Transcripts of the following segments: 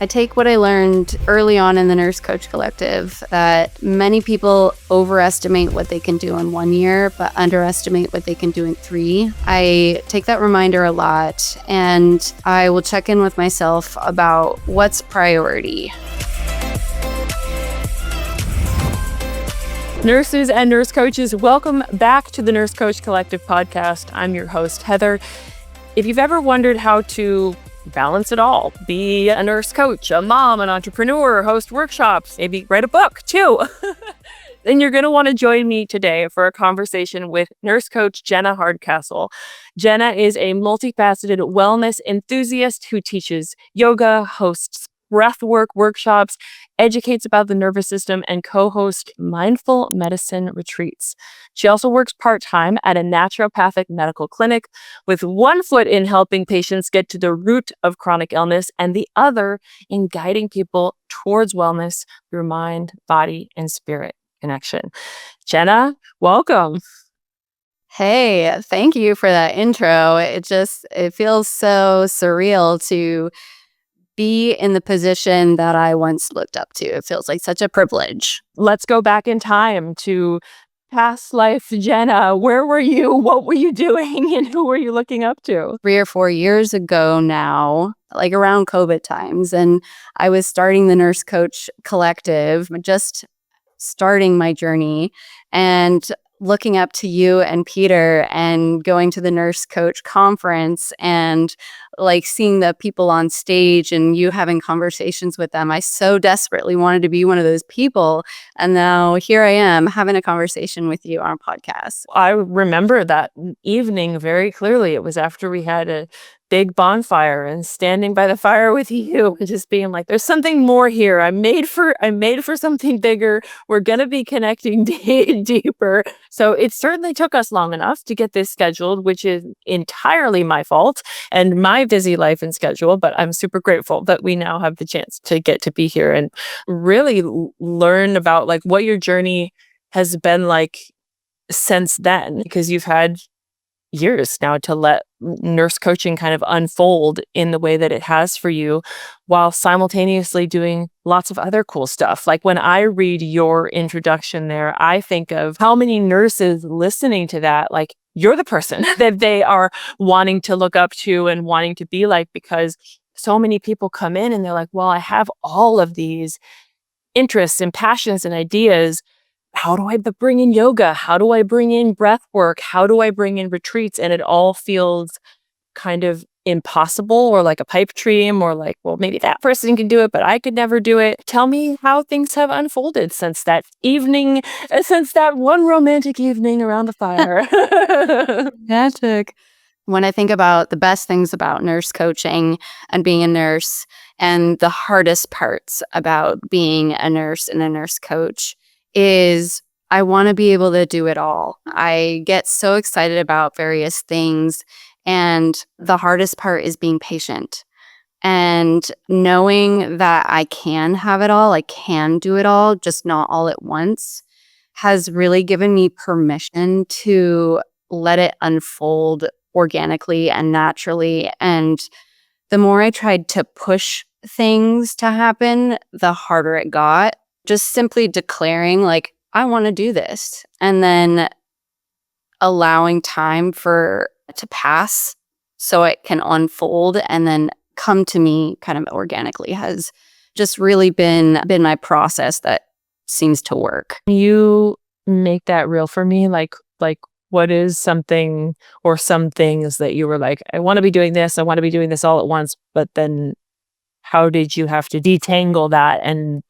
I take what I learned early on in the Nurse Coach Collective that many people overestimate what they can do in 1 year, but underestimate what they can do in 3. I take that reminder a lot, and I will check in with myself about what's priority. Nurses and nurse coaches, welcome back to the Nurse Coach Collective podcast. I'm your host, Heather. If you've ever wondered how to balance it all, be a nurse coach, a mom, an entrepreneur, host workshops, maybe write a book too, then you're going to want to join me today for a conversation with nurse coach Jenna Hardcastle. Jenna is a multifaceted wellness enthusiast who teaches yoga, hosts breathwork workshops, educates about the nervous system, and co-hosts mindful medicine retreats. She also works part-time at a naturopathic medical clinic with one foot in helping patients get to the root of chronic illness and the other in guiding people towards wellness through mind, body, and spirit connection. Jenna, welcome. Hey, thank you for that intro. It feels so surreal to be in the position that I once looked up to. It feels like such a privilege. Let's go back in time to past life Jenna. Where were you? What were you doing? And who were you looking up to? 3 or 4 years ago now, like around COVID times, and I was starting the Nurse Coach Collective, just starting my journey, and looking up to you and Peter and going to the Nurse Coach conference and like seeing the people on stage and you having conversations with them. I so desperately wanted to be one of those people. And now here I am having a conversation with you on a podcast. I remember that evening very clearly. It was after we had a big bonfire and standing by the fire with you and just being like, there's something more here. I'm made for something bigger. We're going to be connecting deeper. So it certainly took us long enough to get this scheduled, which is entirely my fault and my busy life and schedule. But I'm super grateful that we now have the chance to get to be here and really learn about like what your journey has been like since then, because you've had years now to let nurse coaching kind of unfold in the way that it has for you, while simultaneously doing lots of other cool stuff. Like when I read your introduction there, I think of how many nurses listening to that, like you're the person that they are wanting to look up to and wanting to be like, because so many people come in and they're like, well, I have all of these interests and passions and ideas. How do I bring in yoga? How do I bring in breath work? How do I bring in retreats? And it all feels kind of impossible or like a pipe dream or like, well, maybe that person can do it, but I could never do it. Tell me how things have unfolded since that evening, since that one romantic evening around the fire. Magic. When I think about the best things about nurse coaching and being a nurse and the hardest parts about being a nurse and a nurse coach is I want to be able to do it all. I get so excited about various things, and the hardest part is being patient and knowing that I can have it all, I can do it all, just not all at once, has really given me permission to let it unfold organically and naturally. And the more I tried to push things to happen, the harder it got. Just simply declaring like, I want to do this, and then allowing time for it to pass so it can unfold and then come to me kind of organically has just really been my process that seems to work. You make that real for me. Like what is something or some things that you were like, I want to be doing this. I want to be doing this all at once. But then how did you have to detangle that and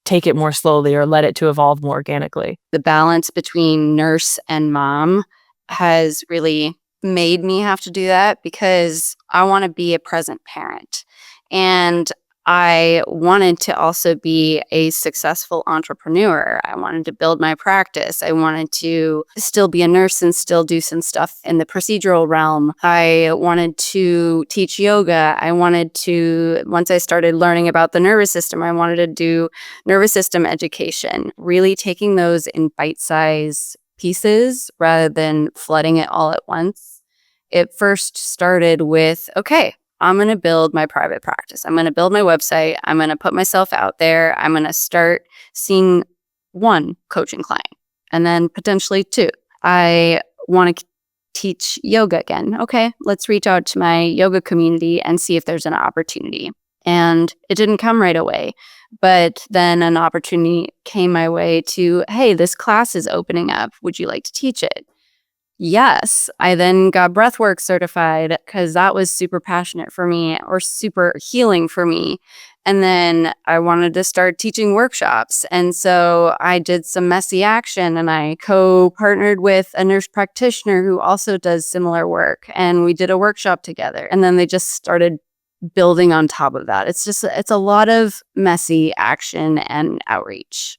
take it more slowly or let it to evolve more organically? The balance between nurse and mom has really made me have to do that because I want to be a present parent. And I wanted to also be a successful entrepreneur. I wanted to build my practice. I wanted to still be a nurse and still do some stuff in the procedural realm. I wanted to teach yoga. I wanted to, once I started learning about the nervous system, I wanted to do nervous system education, really taking those in bite-sized pieces rather than flooding it all at once. It first started with, okay, I'm going to build my private practice. I'm going to build my website. I'm going to put myself out there. I'm going to start seeing one coaching client and then potentially two. I want to teach yoga again. Okay, let's reach out to my yoga community and see if there's an opportunity. And it didn't come right away. But then an opportunity came my way to, hey, this class is opening up. Would you like to teach it? Yes. I then got Breathwork certified because that was super passionate for me or super healing for me. And then I wanted to start teaching workshops. And so I did some messy action and I co-partnered with a nurse practitioner who also does similar work. And we did a workshop together. And then they just started building on top of that. It's a lot of messy action and outreach.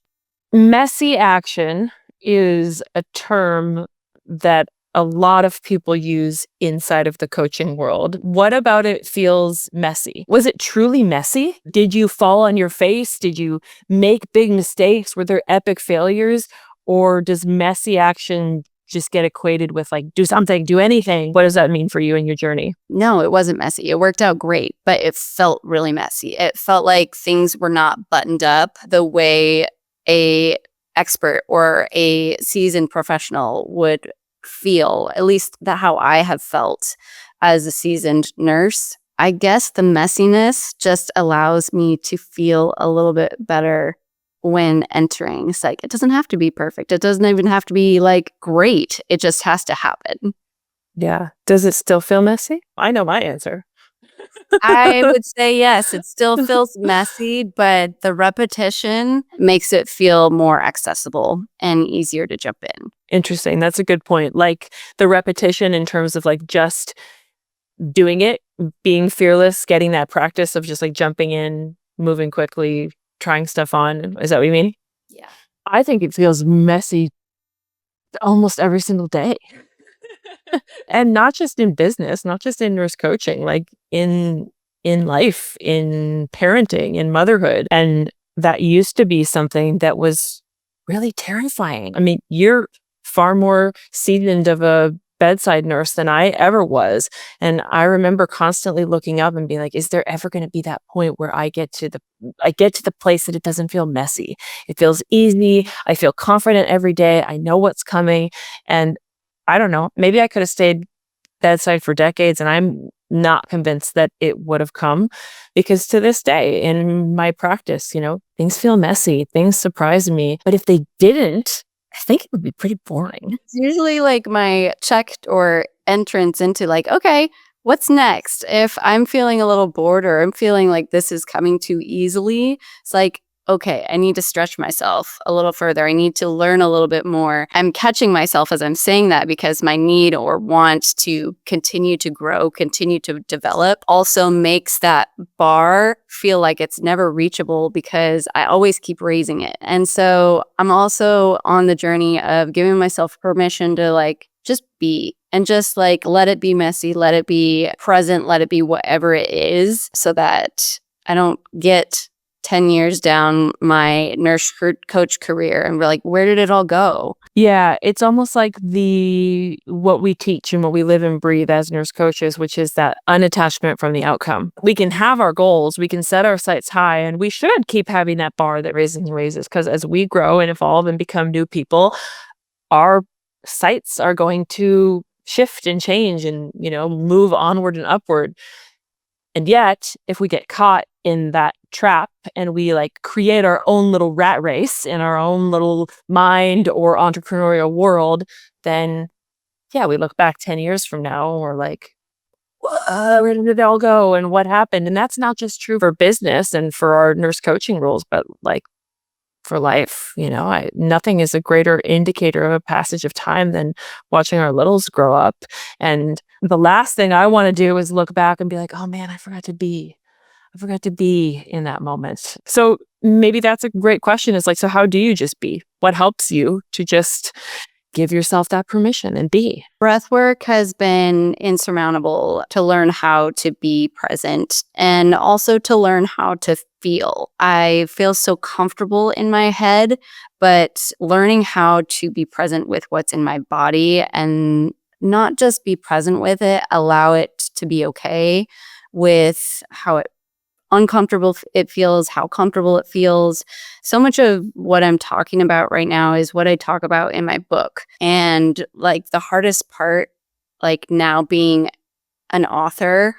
Messy action is a term that a lot of people use inside of the coaching world. What about it feels messy? Was it truly messy? Did you fall on your face? Did you make big mistakes? Were there epic failures? Or does messy action just get equated with like, do something, do anything? What does that mean for you in your journey? No, it wasn't messy. It worked out great, but it felt really messy. It felt like things were not buttoned up the way a expert or a seasoned professional would feel, at least how I have felt as a seasoned nurse. I guess the messiness just allows me to feel a little bit better when entering psych. It doesn't have to be perfect. It doesn't even have to be like great. It just has to happen. Yeah. Does it still feel messy? I know my answer. I would say yes. It still feels messy, but the repetition makes it feel more accessible and easier to jump in. Interesting. That's a good point. Like the repetition in terms of like just doing it, being fearless, getting that practice of just like jumping in, moving quickly, trying stuff on. Is that what you mean? Yeah. I think it feels messy almost every single day. And not just in business, not just in nurse coaching, like in life, in parenting, in motherhood. And that used to be something that was really terrifying. I mean, you're far more seasoned of a bedside nurse than I ever was. And I remember constantly looking up and being like, is there ever going to be that point where I get to the place that it doesn't feel messy? It feels easy. I feel confident every day. I know what's coming. And I don't know, maybe I could have stayed bedside for decades, and I'm not convinced that it would have come, because to this day in my practice, things feel messy, things surprise me. But if they didn't, I think it would be pretty boring. It's usually like my check or entrance into like, okay, what's next? If I'm feeling a little bored or I'm feeling like this is coming too easily, it's like, okay, I need to stretch myself a little further. I need to learn a little bit more. I'm catching myself as I'm saying that because my need or want to continue to grow, continue to develop also makes that bar feel like it's never reachable because I always keep raising it. And so I'm also on the journey of giving myself permission to like just be and just like let it be messy, let it be present, let it be whatever it is so that I don't get 10 years down my nurse coach career and we're like, where did it all go? Yeah, it's almost like what we teach and what we live and breathe as nurse coaches, which is that unattachment from the outcome. We can have our goals, we can set our sights high, and we should keep having that bar that raises and raises, because as we grow and evolve and become new people, our sights are going to shift and change and, move onward and upward. And yet, if we get caught in that trap and we like create our own little rat race in our own little mind or entrepreneurial world, then yeah, we look back 10 years from now and we're like, where did it all go and what happened? And that's not just true for business and for our nurse coaching roles, but like for life. Nothing is a greater indicator of a passage of time than watching our littles grow up. And the last thing I want to do is look back and be like, oh man, I forgot to be in that moment. So maybe that's a great question. It's like, so how do you just be? What helps you to just give yourself that permission and be? Breathwork has been insurmountable to learn how to be present and also to learn how to feel. I feel so comfortable in my head, but learning how to be present with what's in my body and not just be present with it, allow it to be okay, with how uncomfortable it feels, how comfortable it feels. So much of what I'm talking about right now is what I talk about in my book. And like the hardest part, like now being an author,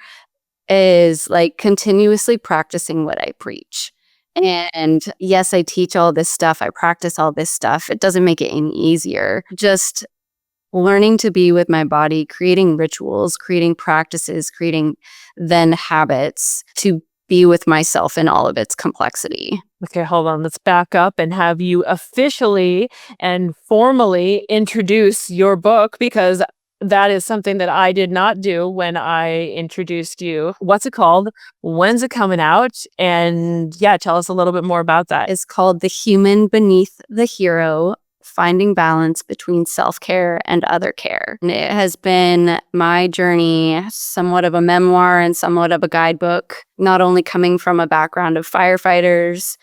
is like continuously practicing what I preach. And yes, I teach all this stuff, I practice all this stuff. It doesn't make it any easier. Just learning to be with my body, creating rituals, creating practices, creating then habits to be with myself in all of its complexity. Okay, hold on. Let's back up and have you officially and formally introduce your book, because that is something that I did not do when I introduced you. What's it called? When's it coming out? And yeah, tell us a little bit more about that. It's called The Human Beneath the Hero: Finding Balance Between Self-Care and Other Care. And it has been my journey, somewhat of a memoir and somewhat of a guidebook, not only coming from a background of firefighters,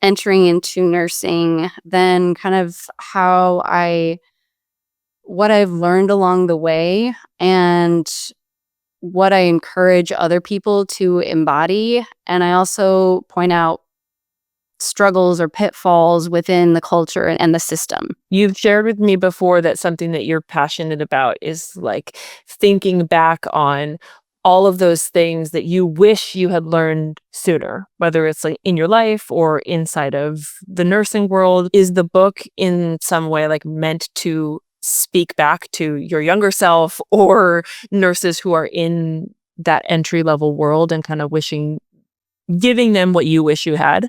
entering into nursing, then kind of what I've learned along the way and what I encourage other people to embody. And I also point out struggles or pitfalls within the culture and the system. You've shared with me before that something that you're passionate about is like thinking back on all of those things that you wish you had learned sooner, whether it's like in your life or inside of the nursing world. Is the book in some way like meant to speak back to your younger self or nurses who are in that entry level world and kind of giving them what you wish you had?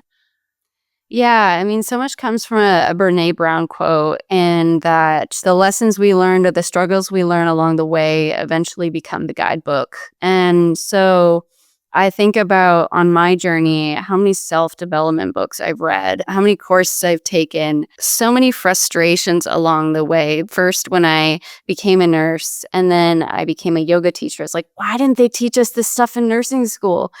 Yeah, I mean, so much comes from a Brene Brown quote, and that the lessons we learned or the struggles we learn along the way eventually become the guidebook. And so I think about on my journey, how many self-development books I've read, how many courses I've taken, so many frustrations along the way. First, when I became a nurse, and then I became a yoga teacher. It's like, why didn't they teach us this stuff in nursing school?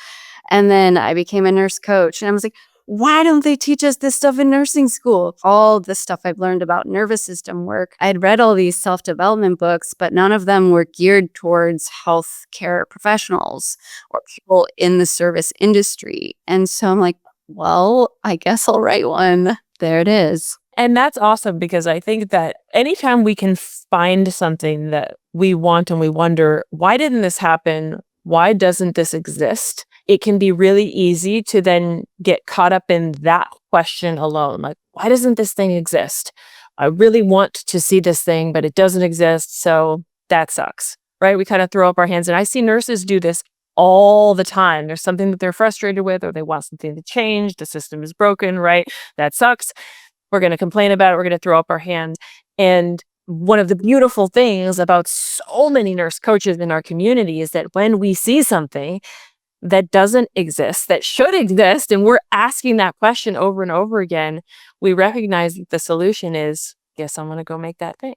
And then I became a nurse coach, and I was like, why don't they teach us this stuff in nursing school? All the stuff I've learned about nervous system work. I'd read all these self-development books, but none of them were geared towards healthcare professionals or people in the service industry. And so I'm like, well, I guess I'll write one. There it is. And that's awesome, because I think that anytime we can find something that we want and we wonder, why didn't this happen? Why doesn't this exist? It can be really easy to then get caught up in that question alone. Like, why doesn't this thing exist? I really want to see this thing, but it doesn't exist. So that sucks, right? We kind of throw up our hands. And I see nurses do this all the time. There's something that they're frustrated with, or they want something to change. The system is broken, right? That sucks. We're going to complain about it. We're going to throw up our hands. And one of the beautiful things about so many nurse coaches in our community is that when we see something that doesn't exist, that should exist, and we're asking that question over and over again, we recognize that the solution is, guess I'm going to go make that thing.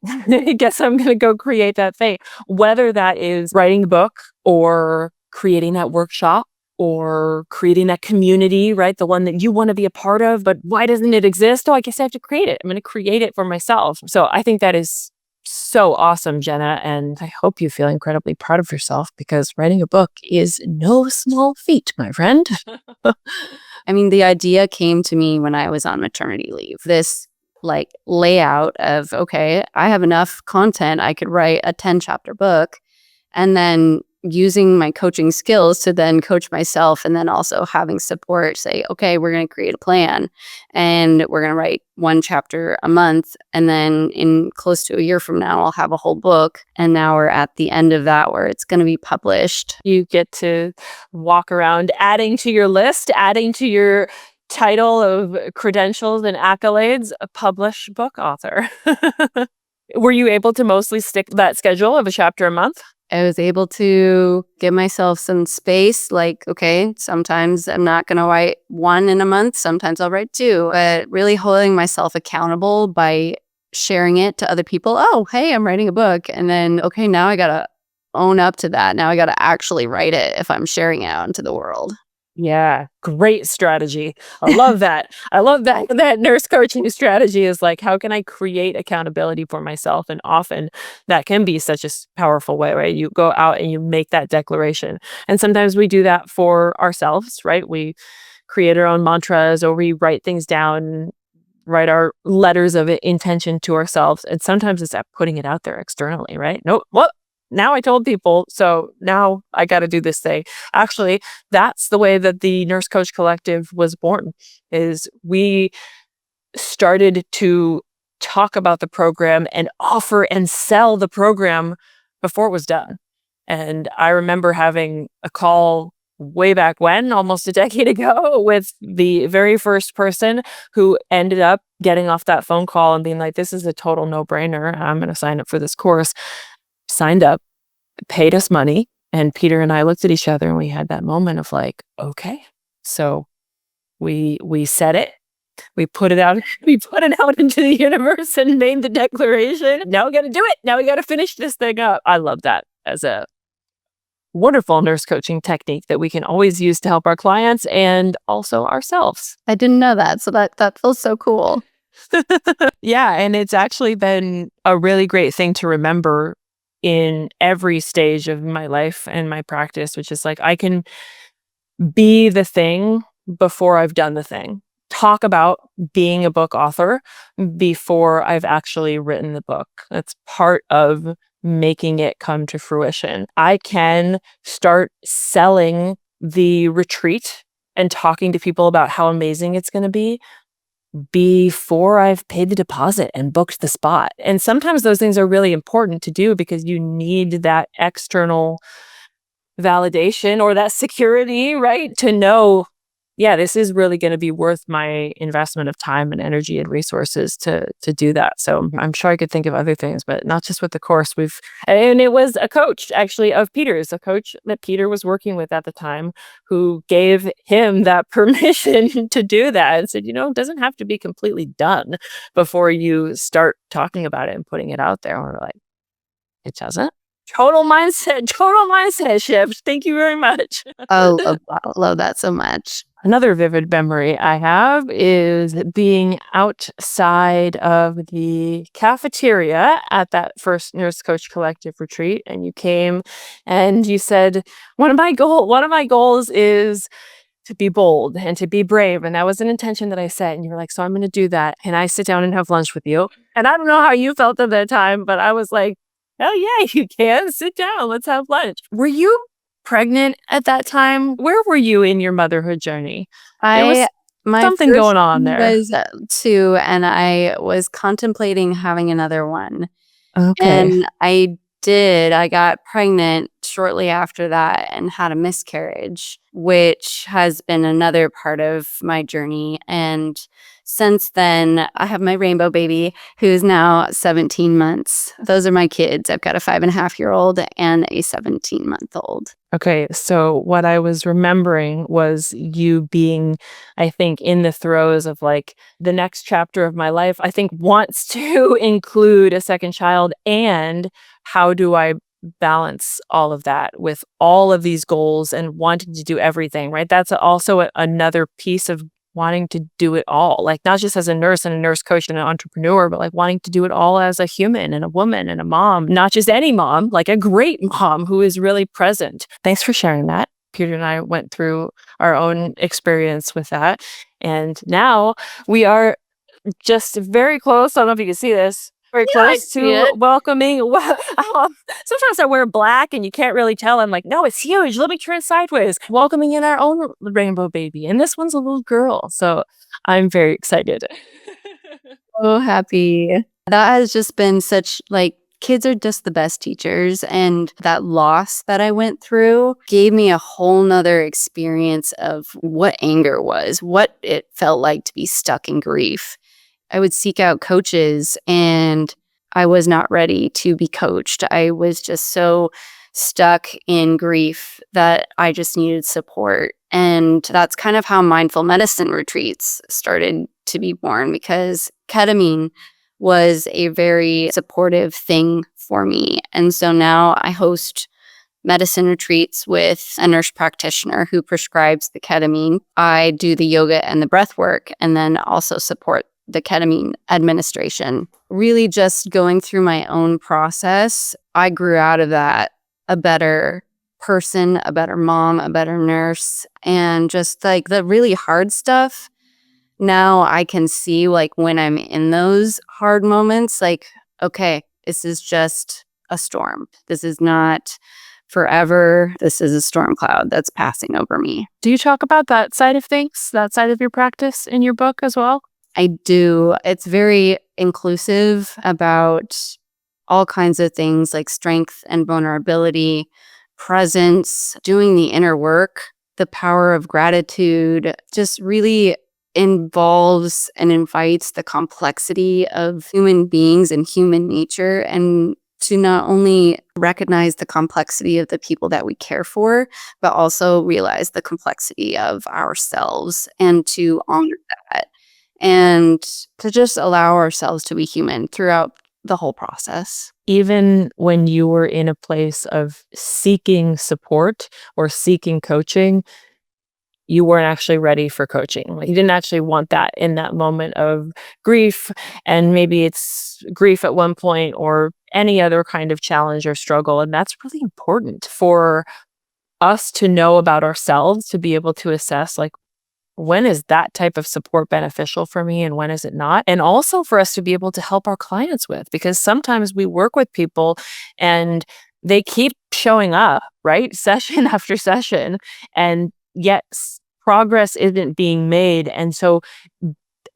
Guess I'm going to go create that thing. Whether that is writing a book or creating that workshop or creating that community, right? The one that you want to be a part of, but why doesn't it exist? Oh, I guess I have to create it. I'm going to create it for myself. So I think that is so awesome, Jenna. And I hope you feel incredibly proud of yourself, because writing a book is no small feat, my friend. I mean, the idea came to me when I was on maternity leave. This like layout of, okay, I have enough content. I could write a 10-chapter book, and then using my coaching skills to then coach myself, and then also having support say, okay, we're going to create a plan and we're going to write 1 chapter a month. And then in close to a year from now, I'll have a whole book. And now we're at the end of that where it's going to be published. You get to walk around adding to your list, adding to your title of credentials and accolades, a published book author. Were you able to mostly stick to that schedule of a chapter a month? I was able to give myself some space. Like, okay, sometimes I'm not going to write 1 in a month. Sometimes I'll write 2. But really holding myself accountable by sharing it to other people. Oh, hey, I'm writing a book. And then, okay, now I got to own up to that. Now I got to actually write it if I'm sharing it out into the world. Yeah, great strategy. I love that. I love that that nurse coaching strategy is like, how can I create accountability for myself? And often that can be such a powerful way, right? You go out and you make that declaration. And sometimes we do that for ourselves, right? We create our own mantras or we write things down, write our letters of intention to ourselves. And sometimes it's at putting it out there externally, right? Nope. Well, now I told people, so now I got to do this thing. Actually, that's the way that the Nurse Coach Collective was born. Is we started to talk about the program and offer and sell the program before it was done. And I remember having a call way back when, almost a decade ago, with the very first person who ended up getting off that phone call and being like, this is a total no-brainer. I'm going to sign up for this course. Signed up, paid us money. And Peter and I looked at each other and we had that moment of like, okay. So we said it. We put it out. We put it out into the universe and made the declaration. Now we got to do it. Now we got to finish this thing up. I love that as a wonderful nurse coaching technique that we can always use to help our clients and also ourselves. I didn't know that. So that feels so cool. Yeah. And it's actually been a really great thing to remember in every stage of my life and my practice, which is like, I can be the thing before I've done the thing. Talk about being a book author before I've actually written the book. That's part of making it come to fruition. I can start selling the retreat and talking to people about how amazing it's going to be before I've paid the deposit and booked the spot. And sometimes those things are really important to do because you need that external validation or that security, right? To know, yeah, this is really going to be worth my investment of time and energy and resources to do that. So I'm sure I could think of other things, but not just with the course. And it was a coach actually of Peter's, a coach that Peter was working with at the time, who gave him that permission to do that and said, it doesn't have to be completely done before you start talking about it and putting it out there. And we're like, it doesn't. Total mindset shift. Thank you very much. I love that so much. Another vivid memory I have is being outside of the cafeteria at that first Nurse Coach Collective retreat. And you came and you said, one of my goals is to be bold and to be brave. And that was an intention that I set. And you were like, so I'm going to do that. And I sit down and have lunch with you. And I don't know how you felt at that time, but I was like, hell yeah, you can. Sit down. Let's have lunch. Were you pregnant at that time? Where were you in your motherhood journey? There was My something first going on there. was 2, and I was contemplating having another one. Okay. And I got pregnant shortly after that and had a miscarriage, which has been another part of my journey. And since then, I have my rainbow baby, who's now 17 months. Those are my kids. I've got a 5.5-year-old and a 17-month-old. Okay, so what I was remembering was you being, I think, in the throes of like the next chapter of my life, I think wants to include a second child. And how do I balance all of that with all of these goals and wanting to do everything, right? That's also another piece of wanting to do it all, like not just as a nurse and a nurse coach and an entrepreneur, but like wanting to do it all as a human and a woman and a mom, not just any mom, like a great mom who is really present. Thanks for sharing that. Peter and I went through our own experience with that. And now we are just very close. I don't know if you can see this. Very close to welcoming. Sometimes I wear black and you can't really tell. I'm like, no, it's huge. Let me turn sideways. Welcoming in our own rainbow baby. And this one's a little girl. So I'm very excited. So happy. That has just been such, like, kids are just the best teachers. And that loss that I went through gave me a whole nother experience of what anger was, what it felt like to be stuck in grief. I would seek out coaches and I was not ready to be coached. I was just so stuck in grief that I just needed support. And that's kind of how mindful medicine retreats started to be born, because ketamine was a very supportive thing for me. And so now I host medicine retreats with a nurse practitioner who prescribes the ketamine. I do the yoga and the breath work, and then also support the ketamine administration. Really just going through my own process, I grew out of that a better person, a better mom, a better nurse, and just like the really hard stuff. Now I can see like when I'm in those hard moments, like, okay, this is just a storm. This is not forever. This is a storm cloud that's passing over me. Do you talk about that side of things, that side of your practice in your book as well? I do. It's very inclusive about all kinds of things like strength and vulnerability, presence, doing the inner work, the power of gratitude, just really involves and invites the complexity of human beings and human nature, and to not only recognize the complexity of the people that we care for, but also realize the complexity of ourselves and to honor that and to just allow ourselves to be human throughout the whole process. Even when you were in a place of seeking support or seeking coaching, you weren't actually ready for coaching. Like, you didn't actually want that in that moment of grief. And maybe it's grief at one point or any other kind of challenge or struggle. And that's really important for us to know about ourselves, to be able to assess, like, when is that type of support beneficial for me and when is it not? And also for us to be able to help our clients with, because sometimes we work with people and they keep showing up, right? Session after session, and yet progress isn't being made. And so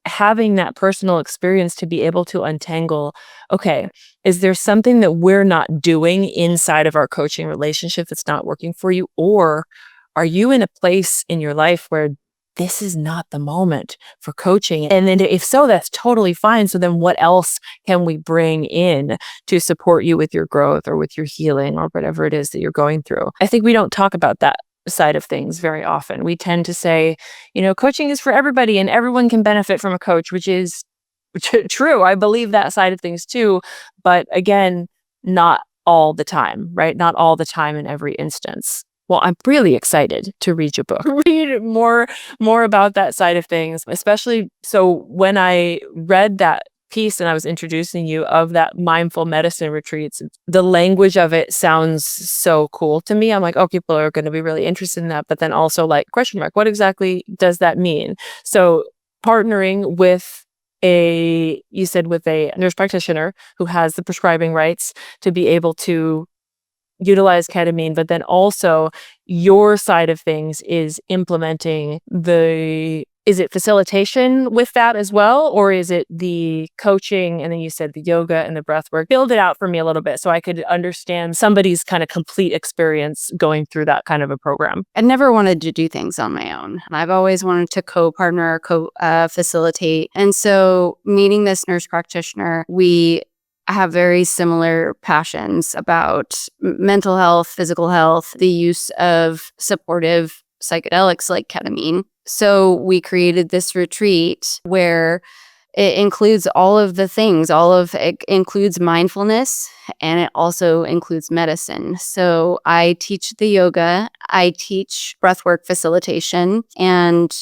having that personal experience to be able to untangle, okay, is there something that we're not doing inside of our coaching relationship that's not working for you? Or are you in a place in your life where this is not the moment for coaching? And then if so, that's totally fine. So then what else can we bring in to support you with your growth or with your healing or whatever it is that you're going through? I think we don't talk about that side of things very often. We tend to say, coaching is for everybody and everyone can benefit from a coach, which is true. I believe that side of things too. But again, not all the time, right? Not all the time in every instance. Well, I'm really excited to read your book, read more about that side of things, especially so when I read that piece and I was introducing you of that mindful medicine retreats, the language of it sounds so cool to me. I'm like, oh, people are going to be really interested in that. But then also like, question mark, what exactly does that mean? So partnering with you said with a nurse practitioner who has the prescribing rights to be able to utilize ketamine, but then also your side of things is implementing is it facilitation with that as well? Or is it the coaching? And then you said the yoga and the breath work. Build it out for me a little bit so I could understand somebody's kind of complete experience going through that kind of a program. I never wanted to do things on my own. I've always wanted to co-partner, facilitate. And so meeting this nurse practitioner, we have very similar passions about mental health, physical health, the use of supportive psychedelics like ketamine. So we created this retreat where it includes all of the things. It includes mindfulness, and it also includes medicine. So I teach the yoga, I teach breathwork facilitation, and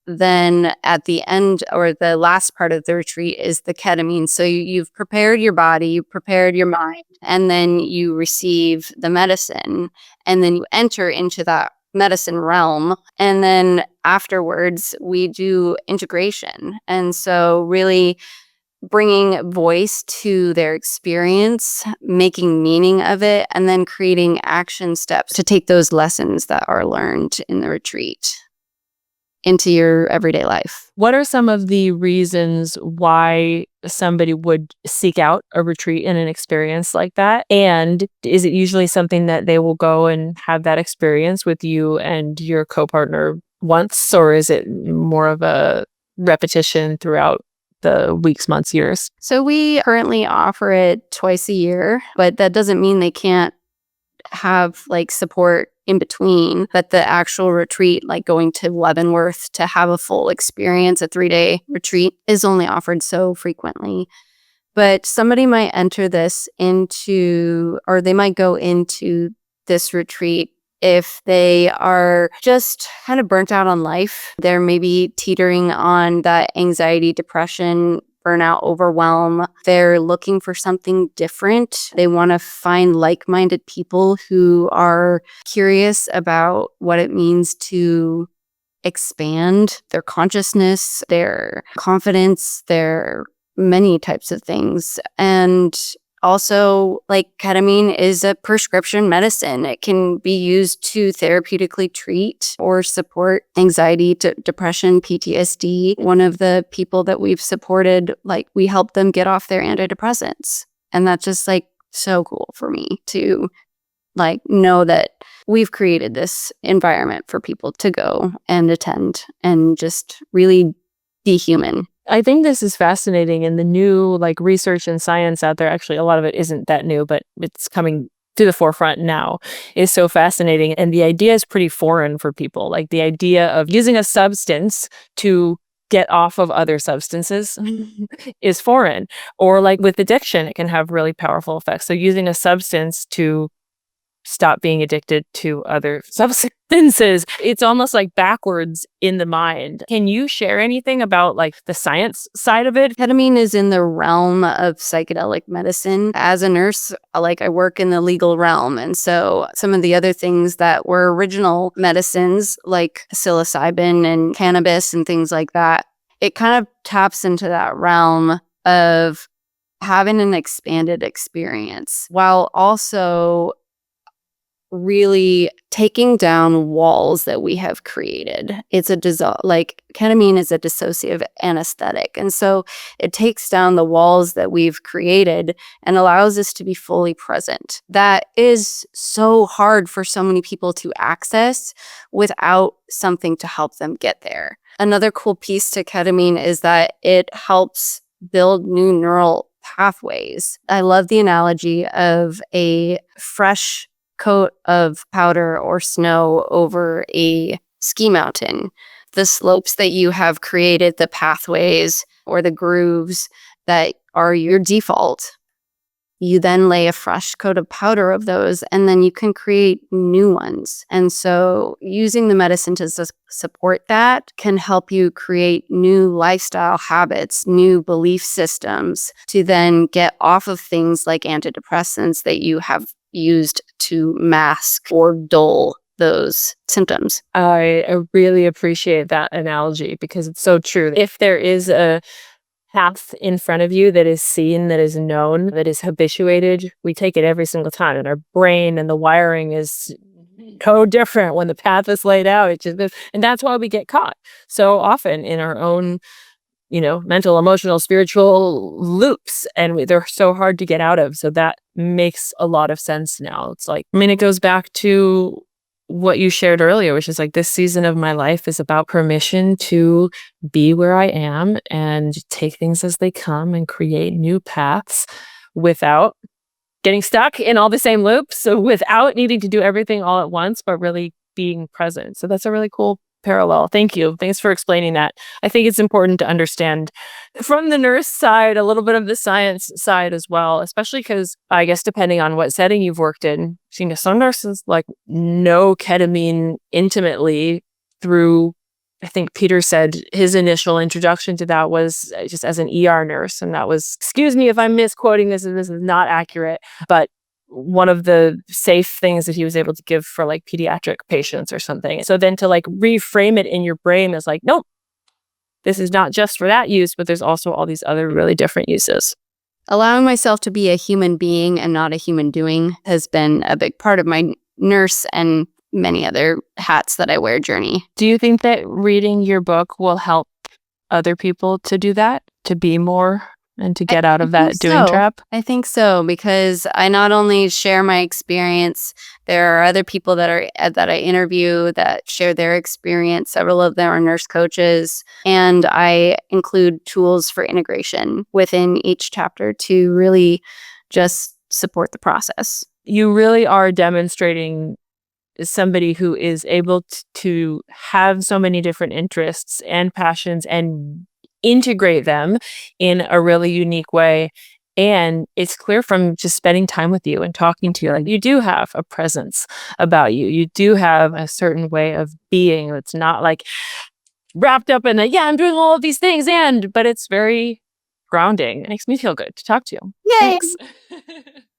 then at the end or the last part of the retreat is the ketamine. So you've prepared your body, you've prepared your mind, and then you receive the medicine, and then you enter into that medicine realm. And then afterwards, we do integration. And so really bringing voice to their experience, making meaning of it, and then creating action steps to take those lessons that are learned in the retreat into your everyday life. What are some of the reasons why somebody would seek out a retreat and an experience like that? And is it usually something that they will go and have that experience with you and your co-partner once, or is it more of a repetition throughout the weeks, months, years? So we currently offer it twice a year, but that doesn't mean they can't have like support in between, but the actual retreat, like going to Leavenworth to have a full experience, a 3-day retreat, is only offered so frequently. But somebody might enter this into, or they might go into this retreat if they are just kind of burnt out on life. They're maybe teetering on that anxiety, depression, burnout, overwhelm. They're looking for something different. They want to find like-minded people who are curious about what it means to expand their consciousness, their confidence, their many types of things. And also, like, ketamine is a prescription medicine. It can be used to therapeutically treat or support anxiety, depression, PTSD. One of the people that we've supported, like, we helped them get off their antidepressants. And that's just like so cool for me to like know that we've created this environment for people to go and attend and just really be human. I think this is fascinating, and the new like research and science out there, actually a lot of it isn't that new, but it's coming to the forefront now, is so fascinating. And the idea is pretty foreign for people. Like the idea of using a substance to get off of other substances is foreign. Or like with addiction, it can have really powerful effects. So using a substance to stop being addicted to other substances, it's almost like backwards in the mind. Can you share anything about like the science side of it? Ketamine is in the realm of psychedelic medicine. As a nurse, like, I work in the legal realm. And so some of the other things that were original medicines, like psilocybin and cannabis and things like that, it kind of taps into that realm of having an expanded experience while also really taking down walls that we have created. It's like ketamine is a dissociative anesthetic. And so it takes down the walls that we've created and allows us to be fully present. That is so hard for so many people to access without something to help them get there. Another cool piece to ketamine is that it helps build new neural pathways. I love the analogy of a fresh coat of powder or snow over a ski mountain. The slopes that you have created, the pathways or the grooves that are your default, you then lay a fresh coat of powder of those, and then you can create new ones. And so using the medicine to support that can help you create new lifestyle habits, new belief systems to then get off of things like antidepressants that you have used to mask or dull those symptoms. I really appreciate that analogy because it's so true. If there is a path in front of you that is seen, that is known, that is habituated, we take it every single time. And our brain and the wiring is so different when the path is laid out. And that's why we get caught so often in our own mental, emotional, spiritual loops, and they're so hard to get out of. So that makes a lot of sense now. It's like, it goes back to what you shared earlier, which is like this season of my life is about permission to be where I am and take things as they come and create new paths without getting stuck in all the same loops. So without needing to do everything all at once, but really being present. So that's a really cool parallel. Thank you. Thanks for explaining that. I think it's important to understand from the nurse side, a little bit of the science side as well, especially because I guess depending on what setting you've worked in, some nurses like know ketamine intimately through, I think Peter said his initial introduction to that was just as an ER nurse. And that was, excuse me if I'm misquoting this and this is not accurate, but one of the safe things that he was able to give for like pediatric patients or something. So then to like reframe it in your brain is like, nope, this is not just for that use, but there's also all these other really different uses. Allowing myself to be a human being and not a human doing has been a big part of my nurse and many other hats that I wear journey. Do you think that reading your book will help other people to do that, to be more and to get out of that doing trap? I think so, because I not only share my experience, there are other people that I interview that share their experience. Several of them are nurse coaches, and I include tools for integration within each chapter to really just support the process. You really are demonstrating somebody who is able to have so many different interests and passions and integrate them in a really unique way And it's clear from just spending time with you and talking to you, like, you do have a presence about you. You do have a certain way of being. It's not like wrapped up in I'm doing all of these things, but it's very grounding. It makes me feel good to talk to you. Yay! Thanks.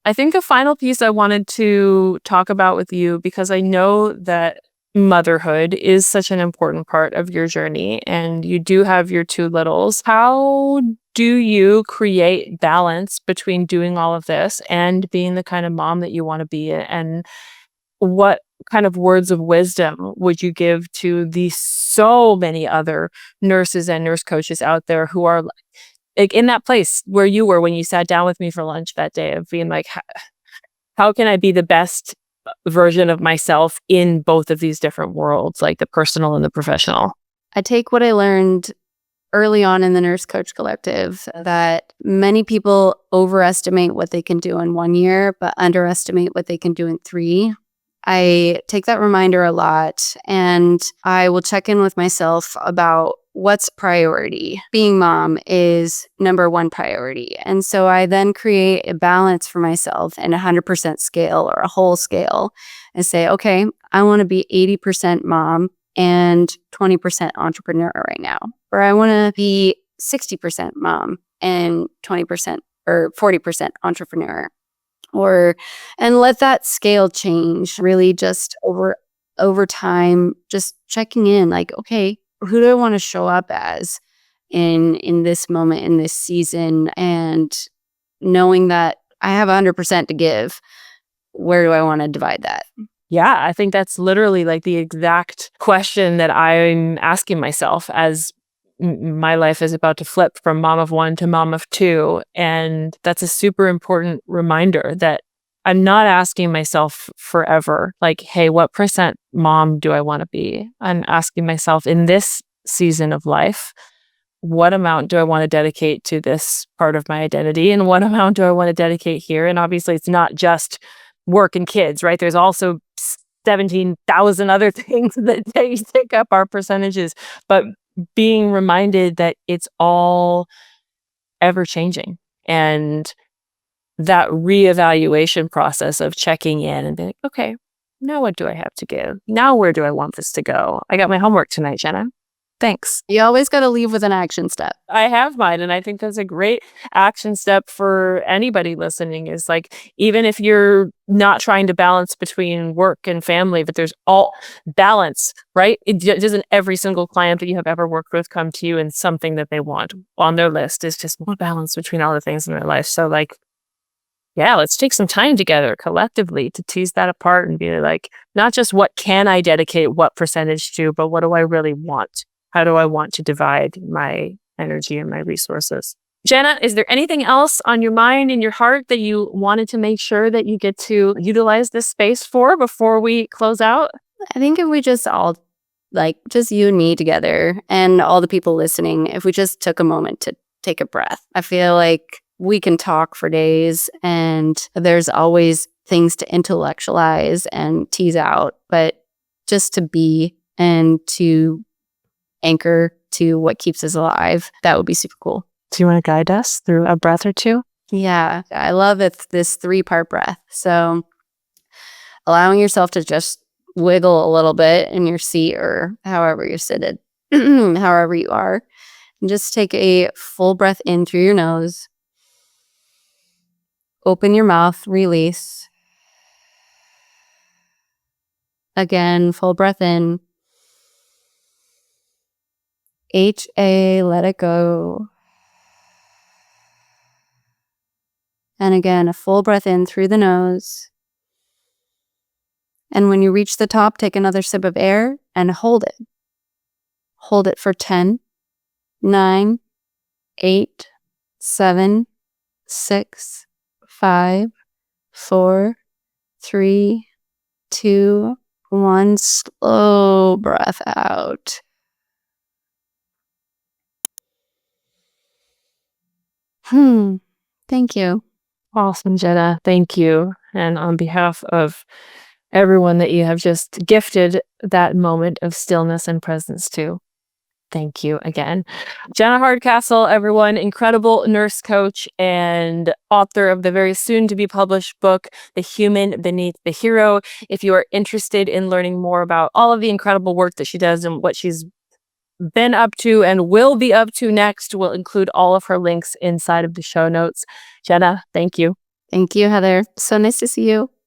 I think the final piece I wanted to talk about with you, because I know that motherhood is such an important part of your journey and you do have your two littles. How do you create balance between doing all of this and being the kind of mom that you want to be? And what kind of words of wisdom would you give to the so many other nurses and nurse coaches out there who are like in that place where you were when you sat down with me for lunch that day, of being like, how can I be the best version of myself in both of these different worlds, like the personal and the professional? I take what I learned early on in the Nurse Coach Collective, that many people overestimate what they can do in 1 year, but underestimate what they can do in 3. I take that reminder a lot, and I will check in with myself about what's priority. Being mom is number 1 priority. And so I then create a balance for myself in a 100% scale or a whole scale and say, okay, I want to be 80% mom and 20% entrepreneur right now. Or I want to be 60% mom and 20% or 40% entrepreneur. And let that scale change, really just over time, just checking in, like, okay, who do I want to show up as in this moment, in this season, and knowing that I have 100% to give. Where do I want to divide that? Yeah, I think that's literally like the exact question that I'm asking myself as my life is about to flip from mom of 1 to mom of 2. And that's a super important reminder that I'm not asking myself forever, like, hey, what percent mom do I want to be? I'm asking myself in this season of life, what amount do I want to dedicate to this part of my identity? And what amount do I want to dedicate here? And obviously, it's not just work and kids, right? There's also 17,000 other things that take up our percentages. But being reminded that it's all ever changing, and that reevaluation process of checking in and being like, okay, now what do I have to give? Now where do I want this to go? I got my homework tonight, Jenna. Thanks. You always got to leave with an action step. I have mine, and I think that's a great action step for anybody listening, is like, even if you're not trying to balance between work and family, but there's all balance, right? Doesn't every single client that you have ever worked with come to you and something that they want on their list is just more balance between all the things in their life. So like, yeah, let's take some time together collectively to tease that apart and be like, not just what can I dedicate what percentage to, but what do I really want? How do I want to divide my energy and my resources? Jenna, is there anything else on your mind and your heart that you wanted to make sure that you get to utilize this space for before we close out? I think if we just all, like, just you and me together and all the people listening, if we just took a moment to take a breath, I feel like we can talk for days and there's always things to intellectualize and tease out, but just to be and to anchor to what keeps us alive, that would be super cool. Do you want to guide us through a breath or two? Yeah, I love it, this 3-part breath. So allowing yourself to just wiggle a little bit in your seat or however you're seated, however you are, and just take a full breath in through your nose. Open your mouth, release. Again, full breath in. HA, let it go. And again, a full breath in through the nose. And when you reach the top, take another sip of air and hold it. Hold it for 10, 9, 8, 7, 6, 5, 4, 3, 2, 1. Slow breath out. Thank you. Awesome, Jenna. Thank you. And on behalf of everyone that you have just gifted that moment of stillness and presence to, Thank you again. Jenna Hardcastle, everyone, incredible nurse coach and author of the very soon to be published book, The Human Beneath the Hero. If you are interested in learning more about all of the incredible work that she does and what she's been up to and will be up to next, we'll include all of her links inside of the show notes. Jenna, thank you. Thank you, Heather. So nice to see you.